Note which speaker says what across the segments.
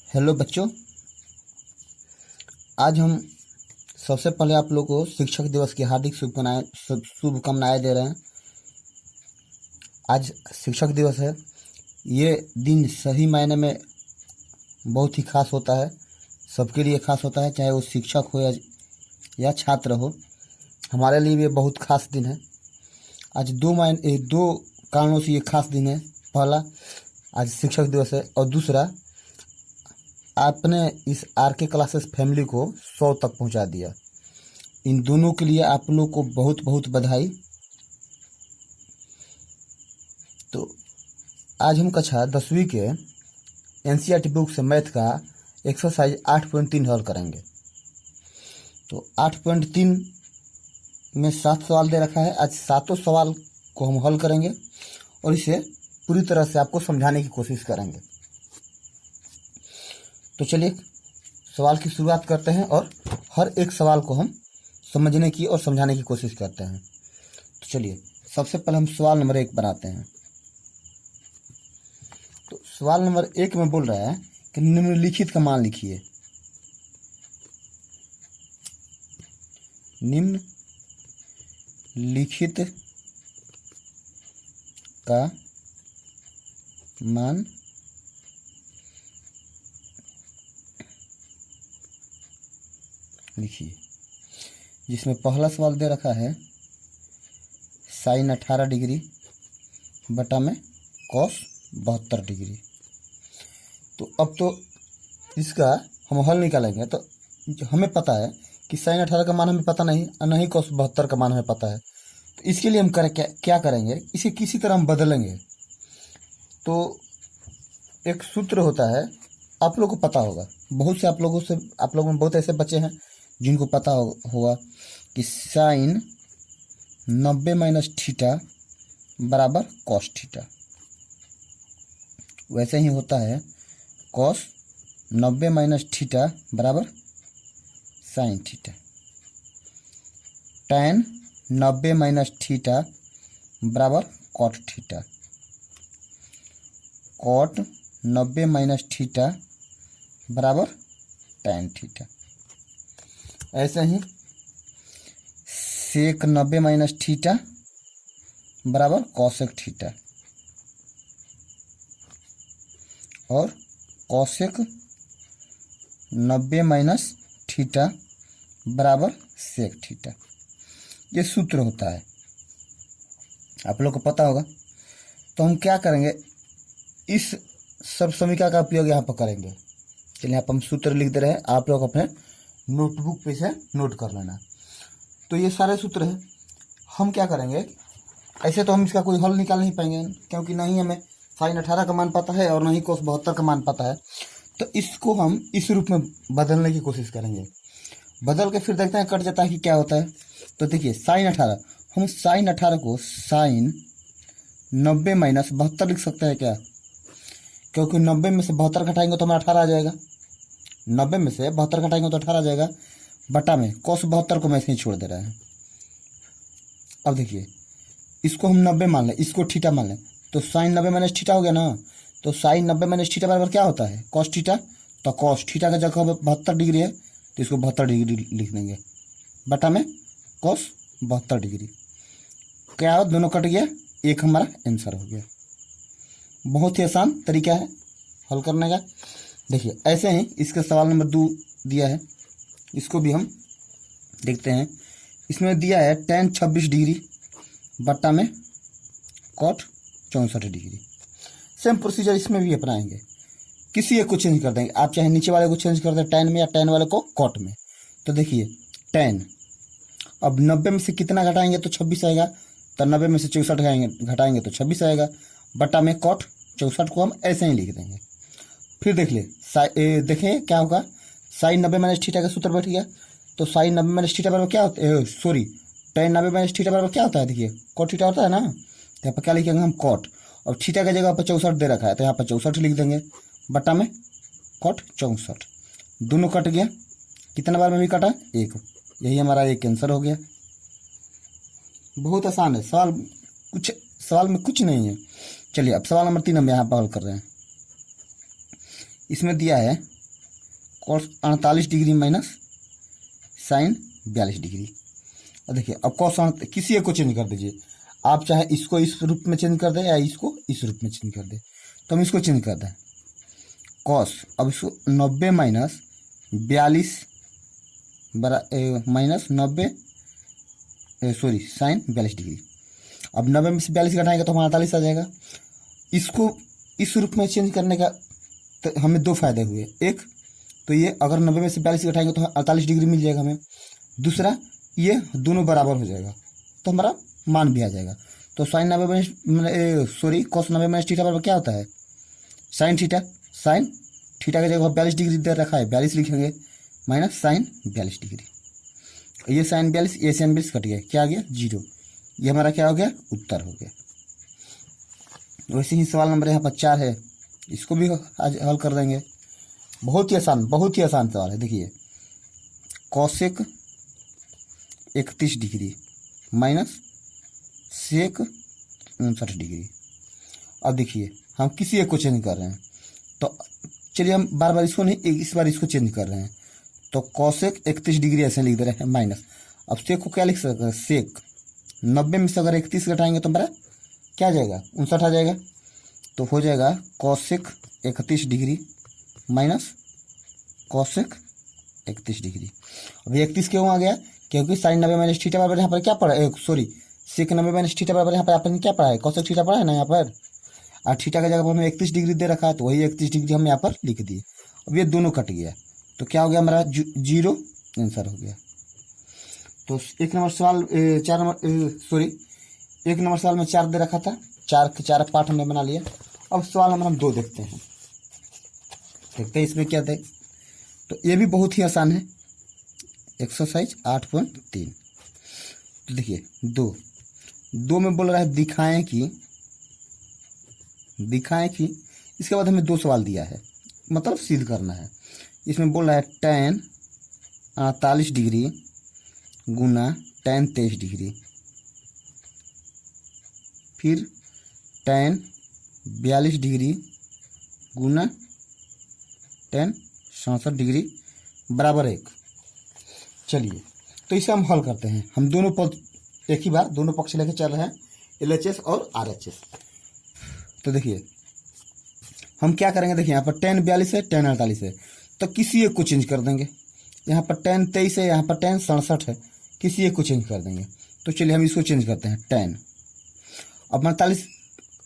Speaker 1: Hello बच्चों, आज हम सबसे पहले आप लोग को शिक्षक दिवस की हार्दिक शुभकामनाएं दे रहे हैं। आज शिक्षक दिवस है। ये दिन सही मायने में बहुत ही खास होता है, सबके लिए खास होता है, चाहे वो शिक्षक हो या छात्र हो। हमारे लिए भी बहुत खास दिन है। आज दो कारणों से ये खास दिन है। पहला, आज शिक्षक दिवस है, और दूसरा, आपने इस आरके क्लासेस फैमिली को 100 तक पहुंचा दिया। इन दोनों के लिए आप लोग को बहुत बहुत बधाई। तो आज हम कक्षा 10वीं के एनसीईआरटी बुक से मैथ का एक्सरसाइज 8.3 हल करेंगे। तो 8.3 में 7 सवाल दे रखा है। आज 7 सवाल को हम हल करेंगे और इसे पूरी तरह से आपको समझाने की कोशिश करेंगे। तो चलिए सवाल की शुरुआत करते हैं और हर एक सवाल को हम समझने की और समझाने की कोशिश करते हैं। तो चलिए सबसे पहले हम सवाल नंबर 1 बनाते हैं। तो सवाल नंबर 1 में बोल रहा है कि निम्नलिखित का मान लिखिए। निम्नलिखित का मान लिखिए। जिसमें पहला सवाल दे रखा है साइन 18 डिग्री बटा में कॉस 72 डिग्री। तो अब तो इसका हम हल निकालेंगे। तो हमें पता है कि साइन 18 का मान हमें पता नहीं और नहीं कॉस 72 का मान हमें पता है। तो इसके लिए हम क्या करेंगे, इसे किसी तरह हम बदलेंगे। तो एक सूत्र होता है, आप लोगों को पता होगा, बहुत से आप लोगों में बहुत ऐसे बच्चे हैं जिनको पता होगा कि साइन 90 माइनस थीटा बराबर कॉस थीटा। वैसे ही होता है कॉस 90 माइनस थीटा बराबर sine theta. Tan 90 minus theta बराबर cot theta. Cot 90 minus theta बराबर टैन थीटा। ऐसे ही सेक 90 माइनस थीटा बराबर कॉसेक थीटा और कॉसेक 90 माइनस थीटा बराबर सेक थीटा। ये सूत्र होता है, आप लोग को पता होगा। तो हम क्या करेंगे, इस सब समीकरण का उपयोग यहाँ पर करेंगे। चलिए यहाँ पर हम सूत्र लिख दे रहे हैं, आप लोग अपने नोटबुक पे से नोट कर लेना। तो ये सारे सूत्र हैं। हम क्या करेंगे, ऐसे तो हम इसका कोई हल निकाल नहीं पाएंगे, क्योंकि ना ही हमें साइन 18 का मान पता है और ना ही कोस 72 का मान पता है। तो इसको हम इस रूप में बदलने की कोशिश करेंगे। बदल के फिर देखते हैं कट जाता है कि क्या होता है। तो देखिए साइन 18, हम साइन 18 को साइन 90 माइनस 72 लिख सकते हैं क्या, क्योंकि 90 में से 72 घटाएंगे तो हमारा 18 आ जाएगा। 90 में से 72 घटाएंगे तो 18 आ जाएगा। बटा में कॉस 72 को मैं ऐसे ही छोड़ दे रहा है। अब देखिए इसको हम 90 मान लें, इसको थीटा मान लें, तो साइन 90 माइनस थीटा हो गया ना। तो साइन 90 माइनस थीटा बराबर क्या होता है, कॉस थीटा। तो कॉस थीटा का जगह 72 डिग्री है तो इसको 72 डिग्री लिख देंगे। बटा में कॉस 72 डिग्री। क्या हो, दोनों कट गया, एक हमारा आंसर हो गया। बहुत ही आसान तरीका है हल करने का। देखिए ऐसे ही इसके सवाल नंबर 2 दिया है, इसको भी हम देखते हैं। इसमें दिया है tan 26 डिग्री बट्टा में कॉट 64 डिग्री। सेम प्रोसीजर इसमें भी अपनाएंगे, किसी एक को चेंज कर देंगे। आप चाहे नीचे वाले को चेंज कर दें tan में या tan वाले को कॉट में। तो देखिए tan, अब 90 में से कितना घटाएंगे तो 26 आएगा, तो 90 में से 64 घटाएंगे तो 26 आएगा। बटा में कॉट 64 को हम ऐसे ही लिख देंगे। फिर देख ले देखिए क्या होगा, साइन 90 माइनस थीटा का सूत्र बैठ गया। तो साइन 90 माइनस थीटा बराबर क्या होता है, सॉरी tan 90 माइनस थीटा बराबर क्या होता है, देखिए कॉट थीटा होता है ना। तो यहाँ पर क्या लिखेंगे हम, कॉट। और थीटा का जगह पर 64 दे रखा है तो यहाँ पर 64 लिख देंगे। बटा में कॉट 64, दोनों कट गया। कितना बार में भी कटा, एक। यही हमारा एक आंसर हो गया। बहुत आसान है सवाल में कुछ नहीं है। चलिए अब सवाल नंबर 3 हम यहाँ पर हल कर रहे हैं। इसमें दिया है cos 48 degree minus sine 42 degree. और देखिए अब कॉस किसी एक को चेंज कर दीजिए, आप चाहे इसको इस रूप में चेंज कर दें या इसको इस रूप में चेंज कर दें। तो हम इसको चेंज कर दें कॉस, अब इसको 90 minus 42 minus 90 sorry sine 42 degree. अब 90 में से 42 घटाएंगे तो हमारा 48 आ जाएगा। इसको इस रूप में चेंज करने का तो हमें दो फायदे हुए, एक तो ये अगर 90 में से 42 घटाएंगे तो 48 डिग्री मिल जाएगा हमें, दूसरा ये दोनों बराबर हो जाएगा तो हमारा मान भी आ जाएगा। तो sine 90 sorry cos 90 minus theta बराबर क्या होता है साइन थीटा। साइन थीटा की जगह 42 डिग्री दे रखा है, 42 लिखेंगे माइनस साइन 42 डिग्री। ये साइन 42 ये साइन 42 कट गया, क्या आ गया 0। ये हमारा क्या हो गया उत्तर हो गया। वैसे ही सवाल नंबर यहाँ पर 4 है, इसको भी आज हल कर देंगे। बहुत ही आसान सवाल है। देखिए cosec 31 degree minus sec 59 degree. अब देखिए हम किसी एक को चेंज कर रहे हैं, तो चलिए हम बार बार इसको नहीं, इस बार इसको चेंज कर रहे हैं। तो कॉसेक 31 डिग्री ऐसे लिख दे रहे हैं माइनस, अब सेक को क्या लिख सकते हैं सेक 90 में से अगर 31 घटाएंगे तो हमारा क्या आ जाएगा 59 आ जाएगा। तो हो जाएगा cosec 31 degree minus cosec 31 degree. अब 31 क्यों आ गया, क्योंकि साइन 90 माइनस थीटा बराबर यहाँ पर क्या पड़ा है सॉरी सेक 90 माइनस थीटा बराबर यहाँ पर आपने क्या पढ़ा है कॉसेक थीटा पढ़ा है ना यहाँ पर, और थीटा की जगह पर हमें 31 डिग्री दे रखा है तो वही 31 डिग्री हम यहाँ पर लिख दिए। अब ये दोनों कट गया तो क्या हो गया हमारा 0 आंसर हो गया। तो एक नंबर सवाल 4 नंबर सॉरी एक नंबर सवाल में 4 दे रखा था, 4 के 4 पार्ट हमने बना लिया। अब सवाल नंबर हम 2 देखते हैं, देखते हैं इसमें क्या थे। तो ये भी बहुत ही आसान है, एक्सरसाइज 8.3। तो देखिए 2 में बोल रहा है दिखाएं कि इसके बाद हमें 2 सवाल दिया है, मतलब सिद्ध करना है। इसमें बोल रहा है tan 48 डिग्री गुना tan 23 डिग्री, फिर tan 42 डिग्री गुना tan 67 डिग्री बराबर 1। चलिए तो इसे हम हल करते हैं। हम दोनों पद एक ही बार दोनों पक्ष लेके चल रहे हैं, LHS और RHS। तो देखिए हम क्या करेंगे, देखिए यहाँ पर tan 42 है tan 48 है, तो किसी एक को चेंज कर देंगे। यहाँ पर tan 23 है, यहाँ पर tan 67 है, किसी एक को चेंज कर देंगे। तो चलिए हम इसको चेंज करते हैं tan। अब 48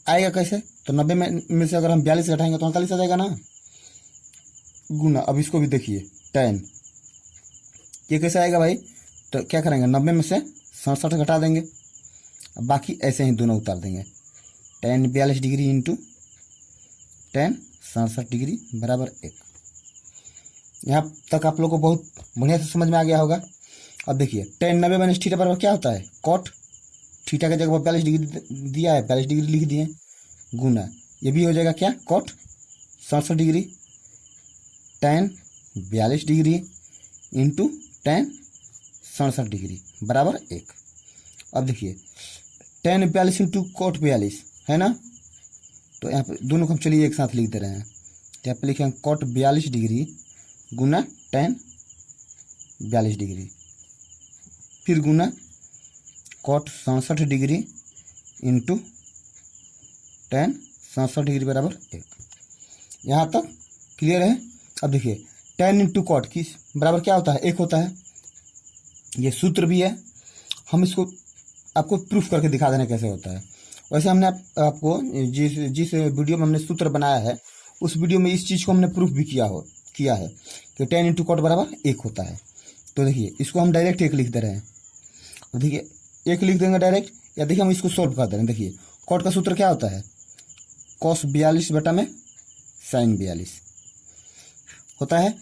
Speaker 1: आएगा कैसे, तो 90 में से अगर हम 42 घटाएंगे तो 48 आ जाएगा ना, गुना। अब इसको भी देखिए tan ये कैसे आएगा भाई, तो क्या करेंगे 90 में से 67 घटा देंगे, अब बाकी ऐसे ही दोनों उतार देंगे। tan 42 degree into tan 67 degree बराबर 1। यहाँ तक आप लोग को बहुत बढ़िया से समझ में आ गया होगा। अब देखिए tan 90 माइनस थीटा बराबर क्या होता है कॉट, थीटा की जगह 42 डिग्री दिया है 42 डिग्री लिख दिए, गुना ये भी हो जाएगा क्या cot 67 degree tan 42 degree into tan 67 degree बराबर 1। अब देखिए tan 42 इंटू कॉट 42 है ना, तो यहाँ पे दोनों को हम चलिए एक साथ लिख दे रहे हैं। तो यहाँ पे लिखेंगे कॉट 42 डिग्री गुना tan 42 डिग्री, फिर गुना cot 67 degree into tan 67 degree बराबर 1। यहाँ तक क्लियर है। अब देखिए tan इंटू कॉट किस बराबर क्या होता है 1 होता है, ये सूत्र भी है। हम इसको आपको प्रूफ करके दिखा देना कैसे होता है। वैसे हमने आपको जिस वीडियो में हमने सूत्र बनाया है उस वीडियो में इस चीज़ को हमने प्रूफ भी किया है कि tan इंटू कॉट बराबर 1 होता है। तो देखिए इसको हम डायरेक्ट 1 लिख दे रहे हैं। देखिए 1 लिख देंगे डायरेक्ट, या देखिए हम इसको सोल्व कर दे रहे हैं। देखिए कॉट का सूत्र क्या होता है cos 42 बटा में sin 42 होता है।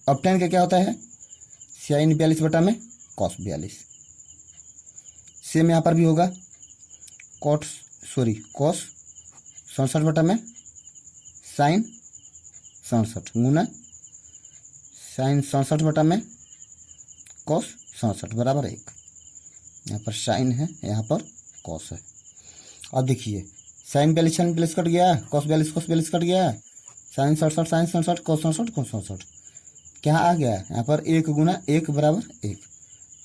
Speaker 1: अब tan का क्या होता है sin 42 बटा में cos 42। सेम यहाँ पर भी होगा cos 67 बटा में sin 67 गुना sin 67 बटा में cos 67 बराबर 1। यहाँ पर sin है, यहाँ पर cos है। अब देखिए sin 42 कट गया, cos 42 कट गया, sin 67 cos 67 cos 67 cos 67। क्या आ गया यहाँ पर 1 गुना 1 बराबर 1,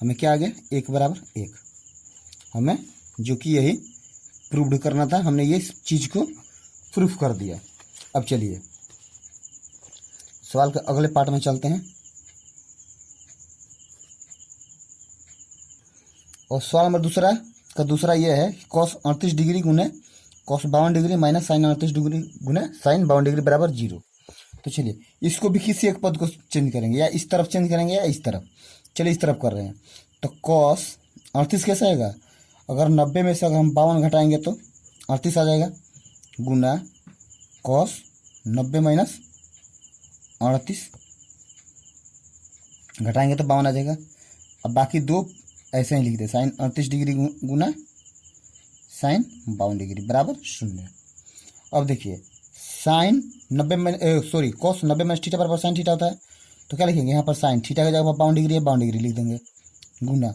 Speaker 1: हमें क्या आ गया 1 बराबर 1, हमें जो कि यही प्रूव्ड करना था, हमने ये चीज़ को प्रूफ कर दिया। अब चलिए सवाल के अगले पार्ट में चलते हैं। और सवाल नंबर दूसरा ये है cos 38 डिग्री गुने cos 52 degree minus sine 38 degree गुने साइन 52 डिग्री बराबर 0। तो चलिए इसको भी किसी एक पद को चेंज करेंगे, या इस तरफ चेंज करेंगे या इस तरफ। चलिए इस तरफ कर रहे हैं। तो cos 38 कैसा आएगा, अगर 90 में से अगर हम 52 घटाएंगे तो 38 आ जाएगा, गुना cos 90 माइनस 38 घटाएंगे तो 52 आ जाएगा। अब बाकी दो ऐसे ही लिख दे, साइन 38 डिग्री गुना साइन 52 डिग्री बराबर 0। अब देखिए साइन 90 में cos 90 माइनस थीटा बराबर साइन थीटा होता है, तो क्या लिखेंगे यहाँ पर साइन थीटा का जगह 52 डिग्री है, 52 डिग्री लिख देंगे, गुना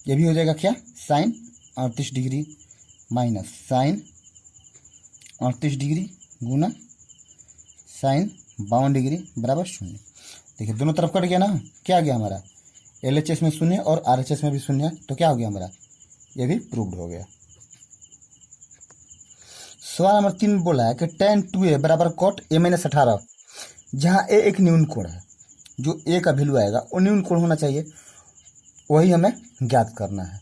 Speaker 1: ये भी हो जाएगा क्या sine 38 degree minus sine 38 degree गुना साइन 52 डिग्री बराबर 0। देखिए दोनों तरफ कट गया ना, क्या आ गया हमारा LHS में 0 और RHS में भी 0 है, तो क्या हो गया हमारा, ये भी प्रूव्ड हो गया। सवाल नंबर 3 में बोला है कि tan 2a बराबर cot a माइनस 18, जहाँ a एक न्यून कोण है, जो a का वैल्यू आएगा वो न्यून कोण होना चाहिए, वही हमें ज्ञात करना है।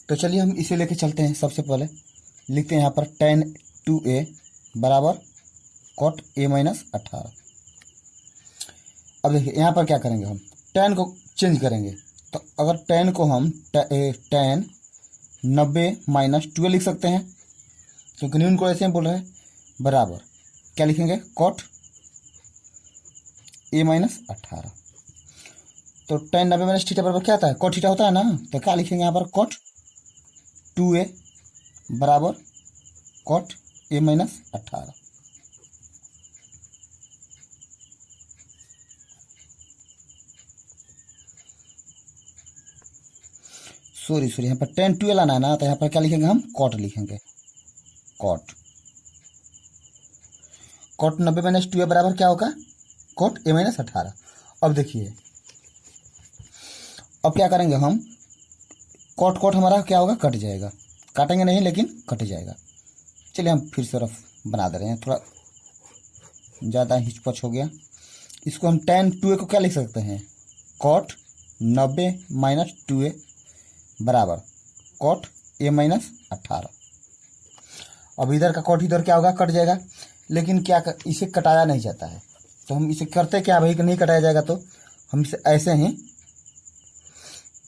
Speaker 1: तो चलिए हम इसे लेके चलते हैं। सबसे पहले लिखते हैं यहाँ पर tan 2a बराबर cot a माइनस 18। अब देखिए यहाँ पर क्या करेंगे, हम tan को चेंज करेंगे। तो अगर tan को हम tan 90 माइनस 2 लिख सकते हैं, क्योंकि न्यून को ऐसे ही बोल रहे हैं, बराबर क्या लिखेंगे cot a माइनस 18। तो tan 90 माइनस थीटा बराबर क्या आता है, cot थीटा होता है ना, तो क्या लिखेंगे यहाँ पर cot 2a बराबर cot a माइनस 18। सॉरी यहाँ पर tan 2a लाना है ना, तो यहाँ पर क्या लिखेंगे हम cot लिखेंगे, cot 90 माइनस 2a बराबर क्या होगा cot a माइनस 18। अब देखिए अब क्या करेंगे हम, cot हमारा क्या होगा कट जाएगा, काटेंगे नहीं लेकिन कट जाएगा। चलिए हम फिर से रफ बना दे रहे हैं, थोड़ा ज़्यादा हिचपच हो गया। इसको हम tan 2a को क्या लिख सकते हैं, cot 90 माइनस 2a बराबर cot a माइनस 18। अब इधर का cot इधर क्या होगा कट जाएगा, लेकिन इसे कटाया नहीं जाता है, तो हम इसे करते क्या भाई, नहीं कटाया जाएगा तो हम इसे ऐसे ही,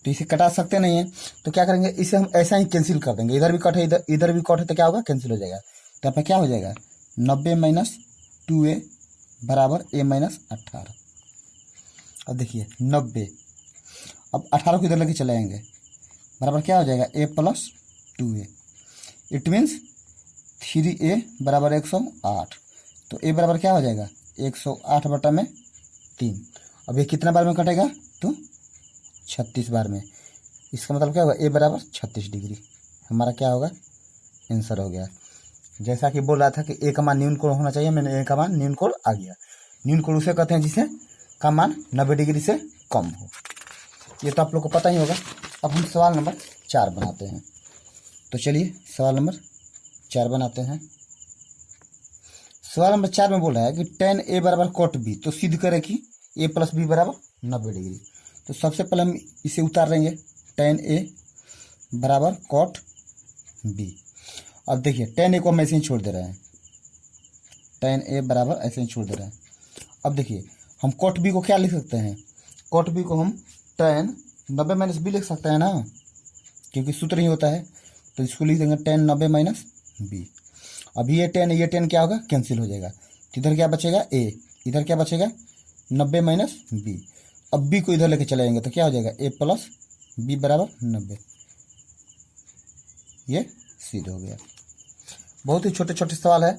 Speaker 1: तो इसे कटा सकते नहीं है, तो क्या करेंगे इसे हम ऐसा ही कैंसिल कर देंगे। इधर भी कट है इधर भी कट है, तो क्या होगा कैंसिल हो जाएगा। तो यहाँ पर क्या हो जाएगा 90 माइनस 2a बराबर a माइनस 18। अब देखिए 90, अब 18 को इधर लेके चले आएंगे, बराबर क्या हो जाएगा a plus 2a। It means 3a बराबर 108। तो a बराबर क्या हो जाएगा 108 बटा में 3। अब ये कितना बार में कटेगा, तो 36 बार में। इसका मतलब क्या होगा a बराबर 36 डिग्री, हमारा क्या होगा आंसर हो गया। जैसा कि बोल रहा था कि a का मान न्यून कोण होना चाहिए, मैंने a का मान न्यून कोण आ गया। न्यून कोण उसे कहते हैं जिसे का मान 90 डिग्री से कम हो, ये तो आप लोग को पता ही होगा। अब हम सवाल नंबर 4 बनाते हैं। तो चलिए सवाल नंबर 4 बनाते हैं। सवाल नंबर 4 में बोल रहा है कि tan a बराबर cot b, तो सिद्ध करें कि a प्लस b बराबर 90 डिग्री। तो सबसे पहले हम इसे उतार लेंगे, tan a बराबर cot b। अब देखिए tan a को हम ऐसे ही छोड़ दे रहे हैं, tan a बराबर ऐसे ही छोड़ दे रहे हैं। अब देखिए हम cot b को क्या लिख सकते हैं, cot b को हम tan 90 माइनस b लिख सकते हैं ना, क्योंकि सूत्र ही होता है। तो इसको लिख देंगे tan 90 माइनस b। अब ये tan क्या होगा कैंसिल हो जाएगा, तो इधर क्या बचेगा a, इधर क्या बचेगा 90 माइनस b। अब b को इधर लेके चले जाएंगे तो क्या हो जाएगा a प्लस b बराबर 90। ये सिद्ध हो गया। बहुत ही छोटे छोटे सवाल है,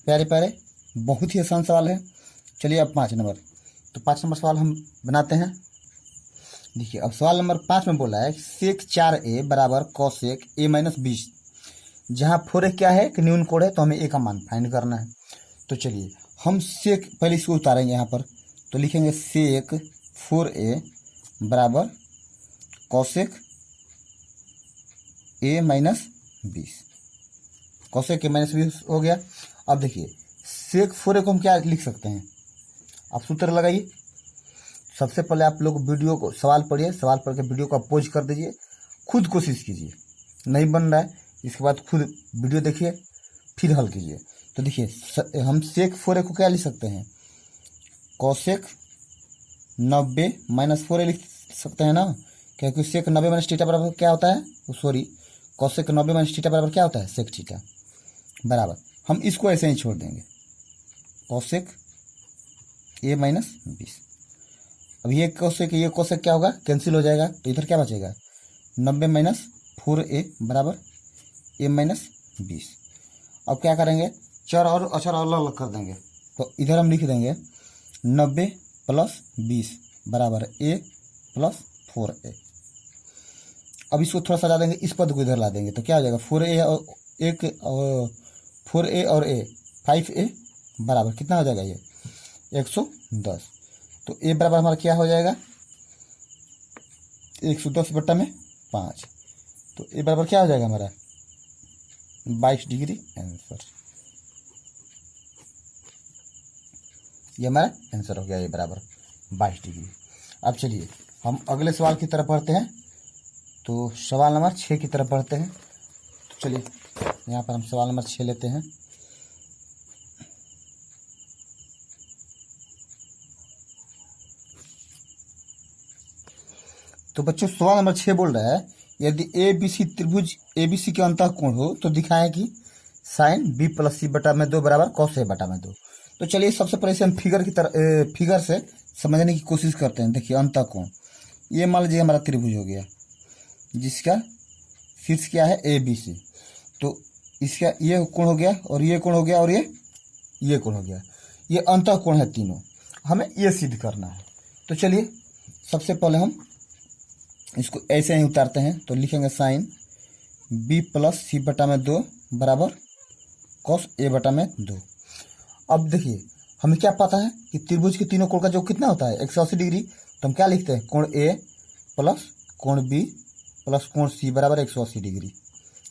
Speaker 1: प्यारे प्यारे, बहुत ही आसान सवाल है। चलिए अब 5 नंबर, तो 5 नंबर सवाल हम बनाते हैं। देखिए अब सवाल नंबर 5 में बोला है सेक 4a बराबर कॉसेक a माइनस 20, जहाँ 4a क्या है कि न्यून कोण है, तो हमें a का मान फाइंड करना है। तो चलिए हम सेक पहले इसको उतारेंगे यहाँ पर, तो लिखेंगे सेक 4a बराबर cosec a minus 20। Cosec a minus 20 हो गया। अब देखिए सेक 4a को हम क्या लिख सकते हैं, आप सूत्र लगाइए। सबसे पहले आप लोग वीडियो को सवाल पढ़िए, सवाल पढ़ के वीडियो को अपोज कर दीजिए, खुद कोशिश कीजिए, नहीं बन रहा है इसके बाद खुद वीडियो देखिए फिर हल कीजिए। तो देखिए हम सेक 4a को क्या लिख सकते हैं, कॉसेक 90 माइनस 4a लिख सकते हैं ना, क्योंकि सेक 90 माइनस थीटा बराबर क्या होता है, सॉरी कॉसेक 90 माइनस थीटा बराबर क्या होता है, सेक थीटा बराबर, हम इसको ऐसे ही छोड़ देंगे कॉसेक a माइनस 20। अब ये कॉसेक क्या होगा, कैंसिल हो जाएगा, तो इधर क्या बचेगा 90 माइनस 4a बराबर a माइनस 20। अब क्या करेंगे, चर और अचर अलग अलग कर देंगे, तो इधर हम लिख देंगे 90 प्लस 20 बराबर a प्लस 4a। अब इसको थोड़ा सा ला देंगे, इस पद को इधर ला देंगे, तो क्या हो जाएगा 4a और एक 4a और a 5a बराबर कितना हो जाएगा, ये 110। तो a बराबर हमारा क्या हो जाएगा 110 बट्टा में 5, तो a बराबर क्या हो जाएगा हमारा 22 डिग्री आंसर। ये हमारा आंसर हो गया, ये बराबर 22 डिग्री। अब चलिए हम अगले सवाल की तरफ बढ़ते हैं, तो सवाल नंबर 6 की तरफ बढ़ते हैं। तो चलिए यहाँ पर हम सवाल नंबर 6 लेते हैं। तो बच्चों सवाल नंबर 6 बोल रहा है, यदि ए बी सी त्रिभुज ए बी सी के अंतः कोण हो तो दिखाएं कि साइन बी प्लस सी बटा में 2 बराबर कॉस ए बटा में 2। तो चलिए सबसे पहले से हम फिगर से समझने की कोशिश करते हैं। देखिए अंतः कोण, ये मान लीजिए हमारा त्रिभुज हो गया जिसका शीर्ष क्या है ए बी सी, तो इसका ये कोण हो गया और ये कोण हो गया और ये कोण हो गया, ये अंतः कोण है तीनों, हमें ये सिद्ध करना है। तो चलिए सबसे पहले हम इसको ऐसे ही उतारते हैं, तो लिखेंगे साइन बी प्लस सी बटा में 2 बराबर कॉस ए बटा में 2। अब देखिए हमें क्या पता है कि त्रिभुज के तीनों कोण का जो कितना होता है 180 डिग्री, तो हम क्या लिखते हैं कोण ए प्लस कोण बी प्लस कोण सी बराबर 180 डिग्री।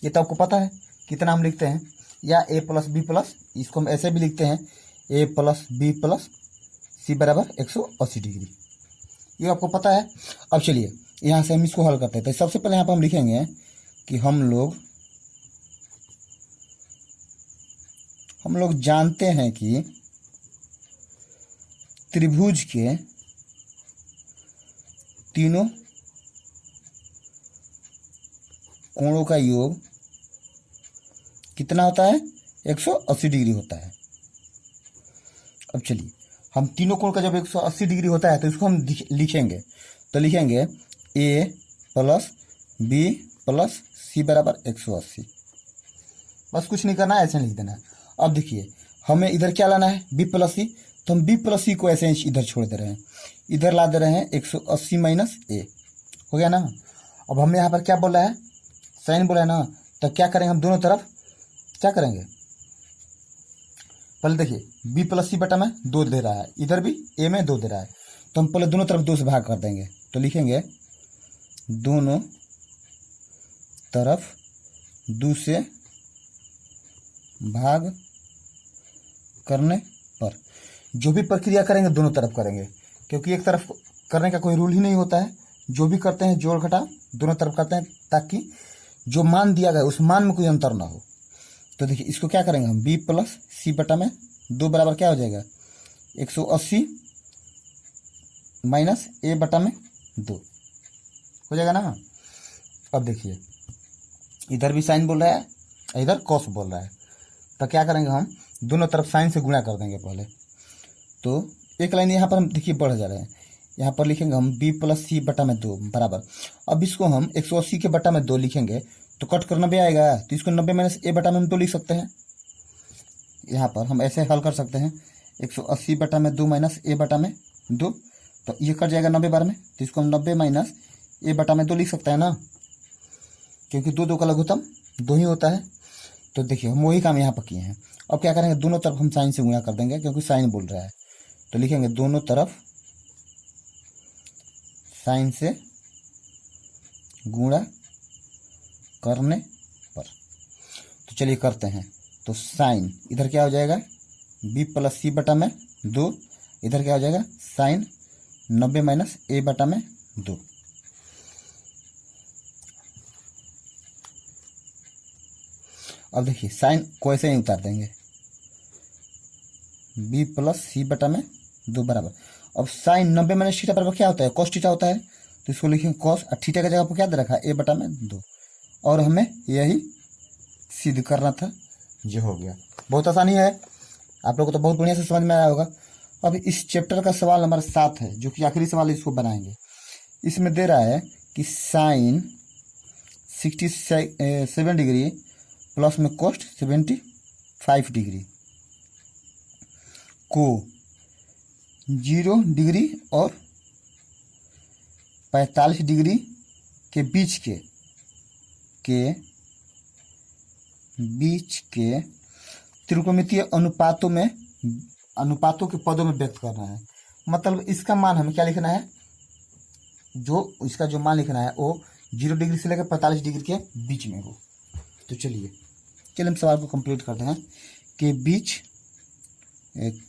Speaker 1: ये तो आपको पता है कितना हम लिखते हैं, या ए प्लस बी प्लस, इसको हम ऐसे भी लिखते हैं ए प्लस बी प्लस सी बराबर 180 डिग्री, ये आपको पता है। अब चलिए यहाँ से हम इसको हल करते हैं। तो सबसे पहले यहाँ पर हम लिखेंगे कि हम लोग जानते हैं कि त्रिभुज के तीनों कोणों का योग कितना होता है 180 डिग्री होता है। अब चलिए हम तीनों कोण का जब 180 डिग्री होता है तो इसको हम लिखेंगे, तो लिखेंगे ए प्लस बी प्लस सी बराबर 180, बस कुछ नहीं करना है, ऐसे लिख देना है। अब देखिए हमें इधर क्या लाना है बी प्लस सी, तो हम बी प्लस सी को ऐसे इधर छोड़ दे रहे हैं, इधर ला दे रहे हैं 180 माइनस ए, हो गया ना। अब हमें यहाँ पर क्या बोला है साइन बोला है ना, तो क्या करेंगे हम दोनों तरफ क्या करेंगे, पहले देखिए बी प्लस सी बटा में 2 दे रहा है, इधर भी ए में 2 दे रहा है, तो हम पहले दोनों तरफ 2 से भाग कर देंगे, तो लिखेंगे दोनों तरफ 2 से भाग करने पर जो भी प्रक्रिया करेंगे दोनों तरफ करेंगे, क्योंकि एक तरफ करने का कोई रूल ही नहीं होता है, जो भी करते हैं जोड़ घटा दोनों तरफ करते हैं ताकि जो मान दिया गया उस मान में कोई अंतर ना हो। तो देखिए इसको क्या करेंगे हम बी प्लस सी बटा में 2 बराबर क्या हो जाएगा 180 माइनस ए बटा में 2 हो जाएगा ना। अब देखिए इधर भी साइन बोल रहा है इधर कॉस बोल रहा है, तो क्या करेंगे हम दोनों तरफ साइन से गुणा कर देंगे पहले, तो एक लाइन यहाँ पर हम देखिए बढ़ जा रहे हैं, यहाँ पर लिखेंगे हम बी प्लस सी बटा में 2 बराबर, अब इसको हम 180 के बटा में 2 लिखेंगे तो कट कर 90 आएगा, तो इसको 90 माइनस ए बटा में हम 2 लिख सकते हैं। यहाँ पर हम ऐसे हल कर सकते हैं 180 बटा में 2 माइनस ए बटा में 2, तो ये कट जाएगा 90 बार में, तो इसको हम 90 माइनस ए बटा में 2 लिख सकते हैं ना, क्योंकि 2 का लघुत्तम 2 ही होता है। तो देखिए हम वही काम यहाँ पर किए हैं। अब क्या करेंगे दोनों तरफ हम साइन से गुणा कर देंगे क्योंकि साइन बोल रहा है, तो लिखेंगे दोनों तरफ साइन से गुणा करने पर। तो चलिए करते हैं। तो साइन इधर क्या हो जाएगा, बी प्लस सी बटा में 2, इधर क्या हो जाएगा साइन 90 माइनस ए बटा में 2। अब देखिए साइन को ऐसे ही उतार देंगे, बी प्लस सी बटा में 2 बराबर। अब साइन 90 माइनस थीटा बराबर क्या होता है, कॉस थीटा होता है। तो इसको लिखेंगे कॉस, और थीटा की जगह पर क्या दे रखा है, ए बटा में 2। और हमें यही सिद्ध करना था, जो हो गया। बहुत आसानी है, आप लोगों को तो बहुत बढ़िया से समझ में आया होगा। अब इस चैप्टर का सवाल नंबर 7 है, जो कि आखिरी सवाल है, इसको बनाएंगे। इसमें दे रहा है कि साइन 67 डिग्री प्लस में कोस्ट 75 डिग्री को 0 डिग्री और 45 डिग्री के बीच के त्रिकोणमितीय अनुपातों के पदों में व्यक्त करना है। मतलब इसका मान हमें क्या लिखना है, जो इसका जो मान लिखना है वो 0 डिग्री से लेकर 45 डिग्री के बीच में हो। तो चलिए हम सवाल को कंप्लीट करते हैं। के बीच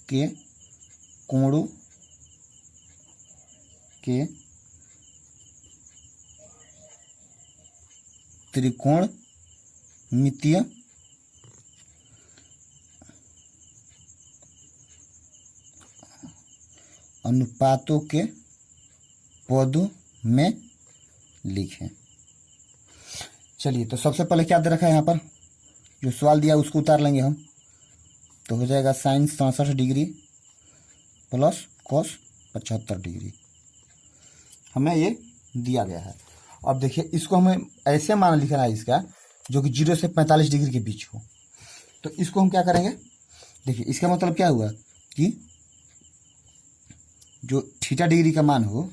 Speaker 1: के कोणों के त्रिकोणमितीय अनुपातों के पदों में लिखें। चलिए तो सबसे पहले क्या दे रखा है, यहाँ पर जो सवाल दिया उसको उतार लेंगे हम। तो हो जाएगा sine 67 degree plus cos 75 degree, हमें ये दिया गया है। अब देखिए इसको हमें ऐसे मान लिखना है इसका, जो कि 0 से 45 डिग्री के बीच हो। तो इसको हम क्या करेंगे, देखिए इसका मतलब क्या हुआ कि जो थीटा डिग्री का मान हो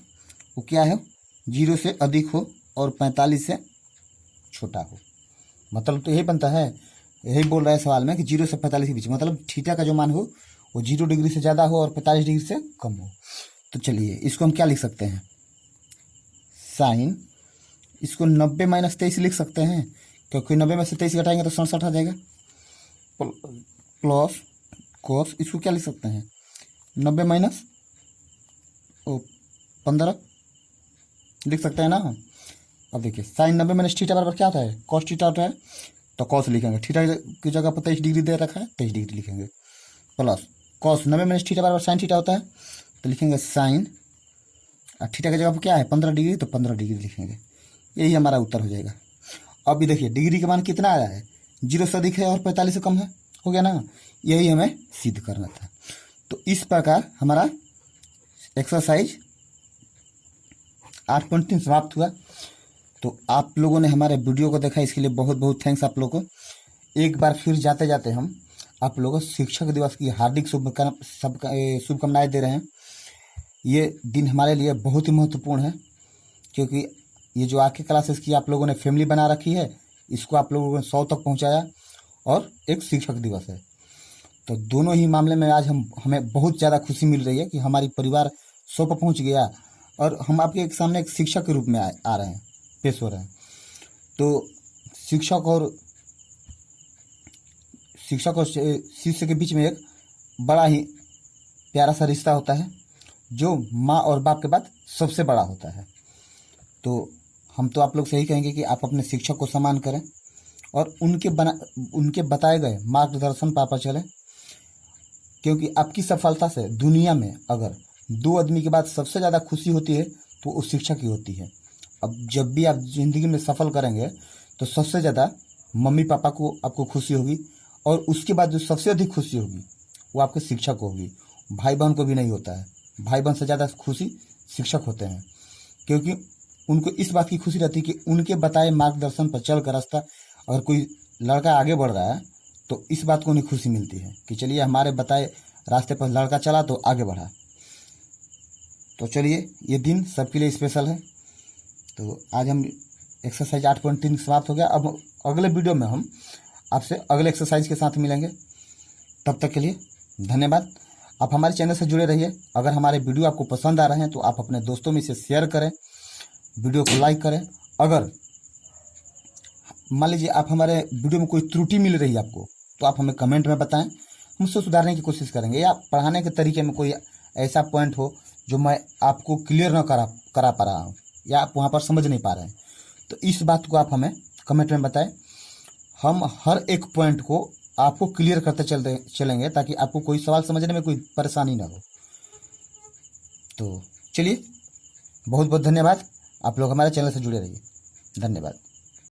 Speaker 1: वो क्या है, 0 से अधिक हो और 45 से छोटा हो। मतलब तो यही बनता है, यही बोल रहा है सवाल में कि 0 से 45 के बीच, मतलब थीटा का जो मान हो वो 0 डिग्री से ज़्यादा हो और 45 डिग्री से कम हो। तो चलिए इसको हम क्या लिख सकते हैं, साइन, इसको 90 माइनस 23 लिख सकते हैं, क्योंकि 90 में से 23 घटाएंगे तो 67 आ जाएगा। प्लस कोस, इसको क्या लिख सकते हैं, 90 माइनस 15 लिख सकते हैं ना। अब देखिए साइन 90 माइनस थीटा बराबर क्या होता है, कॉस थीटा होता है। तो कॉस लिखेंगे, थीटा की जगह पर 23 डिग्री दे रखा है, 23 डिग्री लिखेंगे। प्लस कॉस 90 माइनस थीटा बराबर साइन थीटा होता है, तो लिखेंगे साइन, और थीटा की जगह पर क्या है 15 डिग्री, तो 15 डिग्री लिखेंगे। यही हमारा उत्तर हो जाएगा। अब भी देखिए डिग्री का मान कितना आया है, 0 से अधिक है और 45 से कम है, हो गया ना। यही हमें सिद्ध करना था। तो इस प्रकार हमारा एक्सरसाइज 8.3 समाप्त हुआ। तो आप लोगों ने हमारे वीडियो को देखा, इसके लिए बहुत बहुत थैंक्स आप लोगों को। एक बार फिर जाते जाते हम आप लोगों को शिक्षक दिवस की हार्दिक शुभकामनाएं दे रहे हैं। ये दिन हमारे लिए बहुत ही महत्वपूर्ण है, क्योंकि ये जो आके क्लासेस की आप लोगों ने फैमिली बना रखी है, इसको आप लोगों ने 100 तक पहुंचाया, और एक शिक्षक दिवस है। तो दोनों ही मामले में आज हमें बहुत ज़्यादा खुशी मिल रही है कि हमारी परिवार 100 पर पहुँच गया, और हम आपके सामने एक शिक्षक के रूप में आ रहे हैं, पेश हो रहे हैं। तो शिक्षक और शिष्य के बीच में एक बड़ा ही प्यारा सा रिश्ता होता है, जो माँ और बाप के बाद सबसे बड़ा होता है। तो हम तो आप लोग से यही कहेंगे कि आप अपने शिक्षक को सम्मान करें, और उनके बताए गए मार्गदर्शन पर चलें, क्योंकि आपकी सफलता से दुनिया में अगर 2 आदमी के बाद सबसे ज़्यादा खुशी होती है तो वो शिक्षक ही होती है। अब जब भी आप ज़िंदगी में सफल करेंगे तो सबसे ज़्यादा मम्मी पापा को आपको खुशी होगी, और उसके बाद जो सबसे अधिक खुशी होगी वो आपके शिक्षक को होगी। भाई बहन को भी नहीं होता है, भाई बहन से ज़्यादा खुशी शिक्षक होते हैं, क्योंकि उनको इस बात की खुशी रहती है कि उनके बताए मार्गदर्शन पर चल कर रास्ता अगर कोई लड़का आगे बढ़ रहा है तो इस बात को उन्हें खुशी मिलती है कि चलिए हमारे बताए रास्ते पर लड़का चला तो आगे बढ़ा। तो चलिए ये दिन सबके लिए स्पेशल है। तो आज हम एक्सरसाइज 8.3 समाप्त हो गया। अब अगले वीडियो में हम आपसे अगले एक्सरसाइज के साथ मिलेंगे। तब तक के लिए धन्यवाद। आप हमारे चैनल से जुड़े रहिए। अगर हमारे वीडियो आपको पसंद आ रहे हैं तो आप अपने दोस्तों में इसे शेयर करें,
Speaker 2: वीडियो को लाइक करें। अगर मान लीजिए आप हमारे वीडियो में कोई त्रुटि मिल रही है आपको, तो आप हमें कमेंट में बताएं, हम उसको सुधारने की कोशिश करेंगे। या पढ़ाने के तरीके में कोई ऐसा पॉइंट हो जो मैं आपको क्लियर ना करा पा रहा हूँ, या आप वहाँ पर समझ नहीं पा रहे हैं, तो इस बात को आप हमें कमेंट में बताएं। हम हर एक पॉइंट को आपको क्लियर करते चलेंगे, ताकि आपको कोई सवाल समझने में कोई परेशानी ना हो। तो चलिए, बहुत बहुत धन्यवाद। आप लोग हमारे चैनल से जुड़े रहिए। धन्यवाद।